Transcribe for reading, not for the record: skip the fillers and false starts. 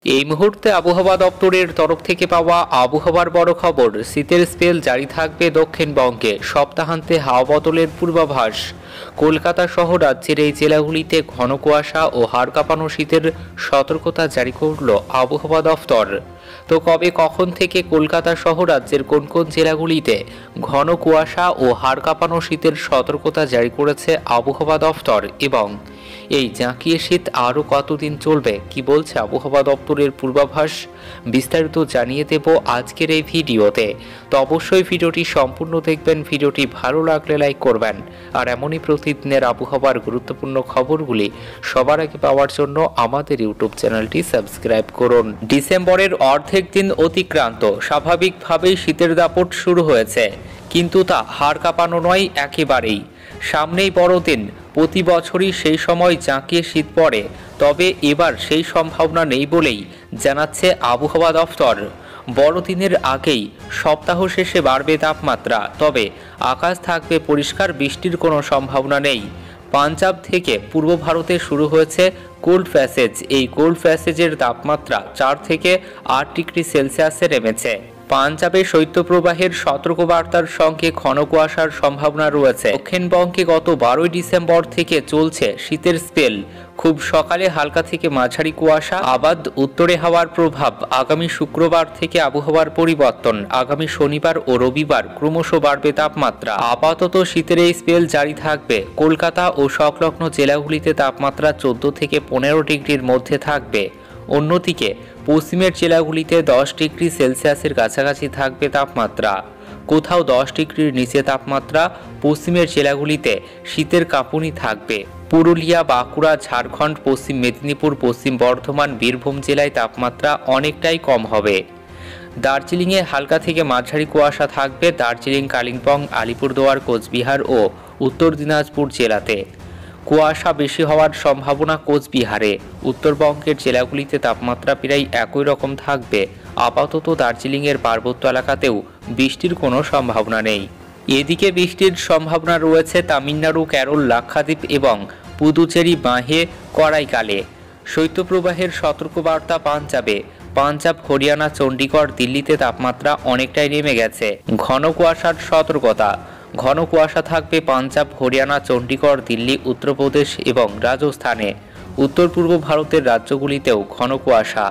এই মুহূর্তে আবহাওয়া দপ্তরের তরফ থেকে পাওয়া আবহাওয়ার বড় খবর, শীতের স্পেল জারি থাকবে দক্ষিণবঙ্গে। সপ্তাহান্তে হাওয়া বদলের পূর্বাভাস। কলকাতা সহ রাজ্যের এই জেলাগুলিতে ঘন কুয়াশা ও হাড় কাঁপানো শীতের সতর্কতা জারি করল আবহাওয়া দফতর। তো কবে কখন থেকে কলকাতা সহ রাজ্যের কোন কোন জেলাগুলিতে ঘন কুয়াশা ও হাড় কাঁপানো শীতের সতর্কতা জারি করেছে আবহাওয়া দফতর, এবং এই জাঁকিয়ে শীত আরও কতদিন চলবে, কি বলছে আবহাওয়া দপ্তরের পূর্বাভাস, বিস্তারিত জানিয়ে দেব আজকের এই ভিডিওতে। তো অবশ্যই ভিডিওটি সম্পূর্ণ দেখবেন। ভিডিওটি ভালো লাগলে লাইক করবেন, আর এমনই প্রতিদিনের আবহাওয়ার গুরুত্বপূর্ণ খবরগুলি সবার আগে পাওয়ার জন্য আমাদের ইউটিউব চ্যানেলটি সাবস্ক্রাইব করুন। ডিসেম্বরের অর্ধেক দিন অতিক্রান্ত, স্বাভাবিকভাবেই শীতের দাপট শুরু হয়েছে, কিন্তু তা হাড় কাঁপানো নয় একেবারেই। সামনেই বড়দিন, প্রতি বছরই সেই সময় জাঁকিয়ে শীত পড়ে, তবে এবার সেই সম্ভাবনা নেই বলেই জানাচ্ছে আবহাওয়া দফতর। বড়দিনের আগেই সপ্তাহ শেষে বাড়বে তাপমাত্রা, তবে আকাশ থাকবে পরিষ্কার, বৃষ্টির কোনো সম্ভাবনা নেই। পাঞ্জাব থেকে পূর্ব ভারতে শুরু হয়েছে কোল্ড প্যাসেজ। এই কোল্ড প্যাসেজের তাপমাত্রা 4 থেকে 8 ডিগ্রি সেলসিয়াসে নেমেছে। পাঞ্জাবে শৈত্যপ্রবাহের সতর্কবার্তার সঙ্গে ঘন কুয়াশার সম্ভাবনা রয়েছে। দক্ষিণবঙ্গে গত 12 ডিসেম্বর থেকে চলছে শীতের স্পেল। খুব সকালে হালকা থেকে মাঝারি কুয়াশা, আবাদ উত্তরে হাওয়ার প্রভাব। আগামী শুক্রবার থেকে আবহাওয়ার পরিবর্তন। আগামী শনিবার ও রবিবার ক্রমশ বাড়বে তাপমাত্রা। আপাতত শীতের এই স্পেল জারি থাকবে। কলকাতা ও সংলগ্ন জেলাগুলিতে তাপমাত্রা 14 থেকে 15 ডিগ্রির মধ্যে থাকবে। অন্যদিকে পশ্চিমের জেলাগুলিতে 10 ডিগ্রি সেলসিয়াসের কাছাকাছি থাকবে তাপমাত্রা। কোথাও 10 ডিগ্রির নিচে তাপমাত্রা। পশ্চিমের জেলাগুলিতে শীতের কাঁপুনি থাকবে। পুরুলিয়া, বাঁকুড়া, ঝাড়খণ্ড, পশ্চিম মেদিনীপুর, পশ্চিম বর্ধমান, বীরভূম জেলায় তাপমাত্রা অনেকটাই কম হবে। দার্জিলিংয়ে হালকা থেকে মাঝারি কুয়াশা থাকবে। দার্জিলিং, কালিম্পং, আলিপুরদুয়ার, কোচবিহার ও উত্তর দিনাজপুর জেলাতে। কুয়াশা বেশি হওয়ার সম্ভাবনা কোচবিহারে। উত্তরবঙ্গের জেলাগুলিতে তাপমাত্রা প্রায় একই রকম থাকবে। আপাতত দার্জিলিংয়ের পার্বত্য এলাকাতেও বৃষ্টির কোনো সম্ভাবনা নেই। এদিকে বৃষ্টির সম্ভাবনা রয়েছে তামিলনাড়ু, কেরল, লাক্ষাদ্বীপ এবং পুদুচেরি, মাহে, করাইকালে। শৈত্যপ্রবাহের সতর্কবার্তা পাঞ্জাবে। পাঞ্জাব, হরিয়ানা, চণ্ডীগড়, দিল্লিতে তাপমাত্রা অনেকটাই নেমে গেছে। ঘন কুয়াশার সতর্কতা। ঘন কুয়াশা থাকবে পাঞ্জাব, হরিয়ানা, চণ্ডীগড়, দিল্লি, উত্তরপ্রদেশ এবং রাজস্থানে। উত্তর পূর্ব ভারতের রাজ্যগুলিতেও ঘন কুয়াশা।